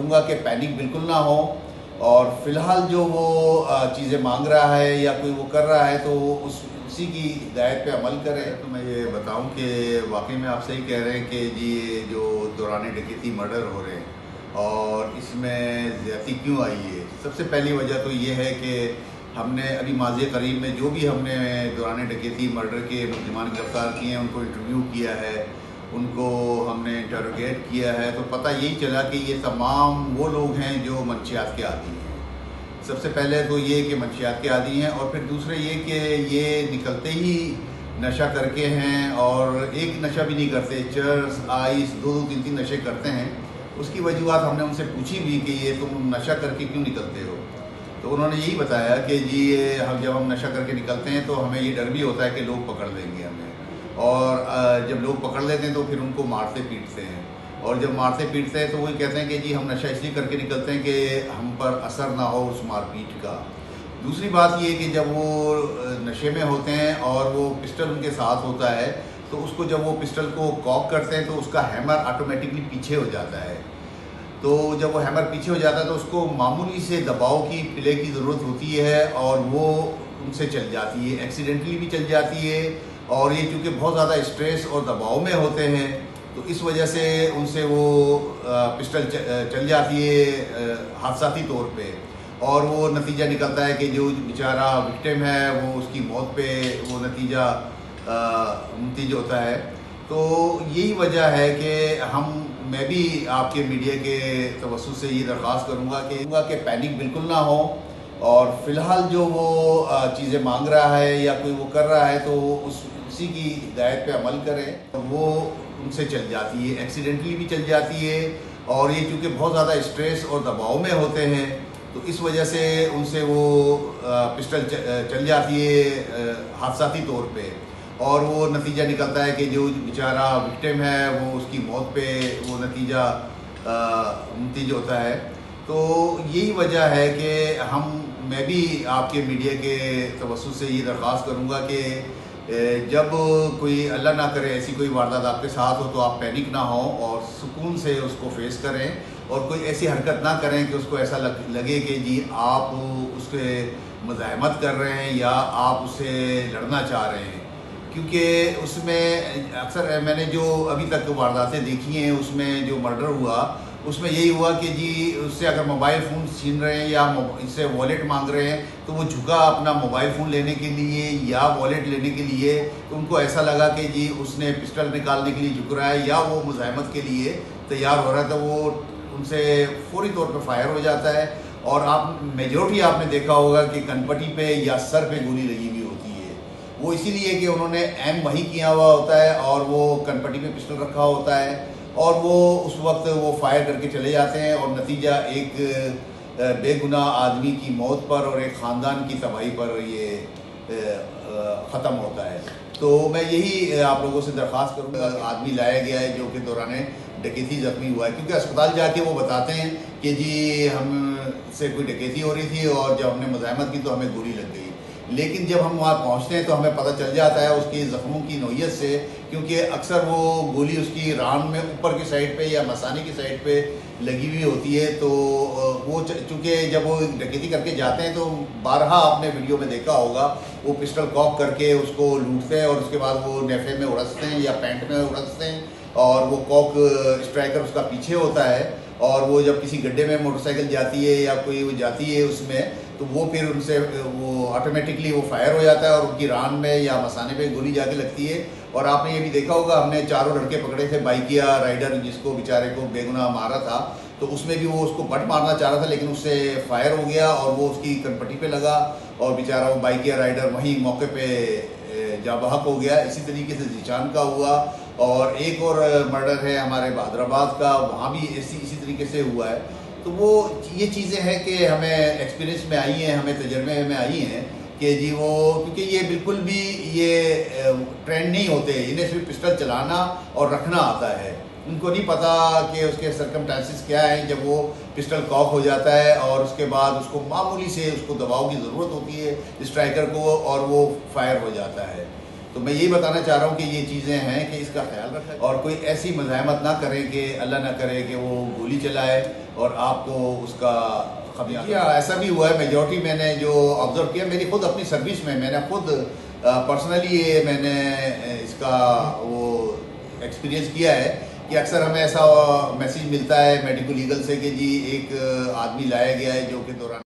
कहूँगा कि पैनिक बिल्कुल ना हो, और फिलहाल जो वो चीज़ें मांग रहा है या कोई वो कर रहा है तो उसी की हिदायत पे अमल करें। तो मैं ये बताऊं कि वाकई में आप सही कह रहे हैं कि जी ये जो दौरान डकैती मर्डर हो रहे हैं और इसमें ज़्यादती क्यों आई है। सबसे पहली वजह तो ये है कि हमने अभी माज़ी करीब में जो भी हमने दौरान डकैती मर्डर के मुलज़िमान गिरफ़्तार किए हैं उनको इंटरव्यू किया है, उनको हमने इंटरोगेट किया है, तो पता यही चला कि ये तमाम वो लोग हैं जो मंशियात के आदी हैं। सबसे पहले तो ये कि मंशियात के आदी हैं, और फिर दूसरे ये कि ये निकलते ही नशा करके हैं, और एक नशा भी नहीं करते, चर्स आइस दो दो तीन तीन नशे करते हैं। उसकी वजूहत हमने उनसे पूछी भी कि ये तुम नशा करके क्यों निकलते हो, तो उन्होंने यही बताया कि जी ये जब हम नशा करके निकलते हैं तो हमें ये डर भी होता है कि लोग पकड़ लेंगे हमें, और जब लोग पकड़ लेते हैं तो फिर उनको मारते पीटते हैं, और जब मारते पीटते हैं तो वही कहते हैं कि जी हम नशा इसलिए करके निकलते हैं कि हम पर असर ना हो उस मारपीट का। दूसरी बात ये कि जब वो नशे में होते हैं और वो पिस्टल उनके साथ होता है तो उसको जब वो पिस्टल को कॉक करते हैं तो उसका हैमर ऑटोमेटिकली पीछे हो जाता है। तो जब वो हैमर पीछे हो जाता है तो उसको मामूली से दबाव की प्ले की ज़रूरत होती है और वो उनसे चल जाती है, एक्सीडेंटली भी चल जाती है। और ये चूँकि बहुत ज़्यादा स्ट्रेस और दबाव में होते हैं तो इस वजह से उनसे वो पिस्टल चल जाती है हादसाती तौर पे, और वो नतीजा निकलता है कि जो बेचारा विक्टिम है वो उसकी मौत पे वो नतीजा मुंतज होता है। तो यही वजह है कि मैं भी आपके मीडिया के तवज्जुह से ये दरख्वास्त करूँगा कि पैनिक बिल्कुल ना हो, और फिलहाल जो वो चीज़ें मांग रहा है या कोई वो कर रहा है तो उसी की हिदायत पे अमल करें। वो उनसे चल जाती है, एक्सीडेंटली भी चल जाती है, और ये चूँकि बहुत ज़्यादा स्ट्रेस और दबाव में होते हैं तो इस वजह से उनसे वो पिस्टल चल जाती है हादसाती तौर पे, और वो नतीजा निकलता है कि जो बेचारा विक्टिम है वो उसकी मौत पे वो नतीजा मुंतज होता है। तो यही वजह है कि मैं भी आपके मीडिया के तवज्जुह से ये दरख्वास्त करूँगा कि जब कोई अल्लाह ना करे ऐसी कोई वारदात आपके साथ हो तो आप पैनिक ना हो और सुकून से उसको फेस करें, और कोई ऐसी हरकत ना करें कि उसको ऐसा लगे कि जी आप उसके मज़ाहमत कर रहे हैं या आप उससे लड़ना चाह रहे हैं। क्योंकि उसमें अक्सर मैंने जो अभी तक वारदातें देखी हैं उसमें जो मर्डर हुआ उसमें यही हुआ कि जी उससे अगर मोबाइल फ़ोन छीन रहे हैं या इससे वॉलेट मांग रहे हैं तो वो झुका अपना मोबाइल फ़ोन लेने के लिए या वॉलेट लेने के लिए, तो उनको ऐसा लगा कि जी उसने पिस्टल निकालने के लिए झुक रहा है या वो मुज़ाहमत के लिए तैयार हो रहा है, तो वो उनसे फौरी तौर पर फायर हो जाता है। और आप मेजॉरिटी आपने देखा होगा कि कनपटी पे या सर पे गोली लगी हुई होती है, वो इसीलिए कि उन्होंने एम वहीं किया हुआ होता है और वो कनपटी पे पिस्टल रखा होता है, और वो उस वक्त वो फायर करके चले जाते हैं, और नतीजा एक बेगुनाह आदमी की मौत पर और एक ख़ानदान की तबाही पर ये ख़त्म होता है। तो मैं यही आप लोगों से दरख्वास्त करूँगा, आदमी लाया गया है जो कि दौरान डकैती ज़ख्मी हुआ है, क्योंकि अस्पताल जाके वो बताते हैं कि जी हमसे कोई डकैती हो रही थी और जब हमने मुज़ाहमत की तो हमें गोली लग गई। लेकिन जब हम वहाँ पहुँचते हैं तो हमें पता चल जाता है उसके ज़ख्मों की नौइयत से, क्योंकि अक्सर वो गोली उसकी रान में ऊपर की साइड पे या मसाने की साइड पे लगी हुई होती है। तो वो चूँकि जब वो डकैती करके जाते हैं तो बारहा आपने वीडियो में देखा होगा वो पिस्टल कॉक करके उसको लूटते हैं और उसके बाद वो नेफे में उड़सते हैं या पैंट में उड़सते हैं, और वो कॉक स्ट्राइकर उसका पीछे होता है, और वो जब किसी गड्ढे में मोटरसाइकिल जाती है या कोई वो जाती है उसमें तो वो फिर उनसे वो ऑटोमेटिकली वो फायर हो जाता है और उनकी रान में या मसाने पे गोली जाके लगती है। और आपने ये भी देखा होगा हमने चारों लड़के पकड़े थे, बाइकिया राइडर जिसको बेचारे को बेगुनाह मारा था, तो उसमें भी वो उसको बट मारना चाह रहा था लेकिन उससे फायर हो गया और वो उसकी कनपटी पे लगा और बेचारा वो बाइकिया राइडर वहीं मौके पे जा बहक हो गया। इसी तरीके से जीशान का हुआ, और एक और मर्डर है हमारे बहादुराबाद का, वहाँ भी इसी तरीके से हुआ है। तो वो ये चीज़ें हैं कि हमें एक्सपीरियंस में आई हैं, हमें तजर्बे में आई हैं कि जी वो, क्योंकि ये बिल्कुल भी ये ट्रेंड नहीं होते, इन्हें सिर्फ पिस्टल चलाना और रखना आता है, उनको नहीं पता कि उसके सरकमस्टेंसेस क्या हैं जब वो पिस्टल कॉक हो जाता है और उसके बाद उसको मामूली से उसको दबाव की ज़रूरत होती है स्ट्राइकर को और वो फायर हो जाता है। तो मैं यही बताना चाह रहा हूँ कि ये चीज़ें हैं कि इसका ख्याल रखें और कोई ऐसी मज़ाहमत ना करें कि अल्लाह ना करे कि वो गोली चलाए और आपको उसका खमियाजा। ऐसा भी हुआ है, मेजॉरिटी मैंने जो ऑब्ज़र्व किया, मेरी खुद अपनी सर्विस में मैंने खुद पर्सनली ये मैंने इसका वो एक्सपीरियंस किया है कि अक्सर हमें ऐसा मैसेज मिलता है मेडिको लीगल से कि जी एक आदमी लाया गया है जो कि दौरान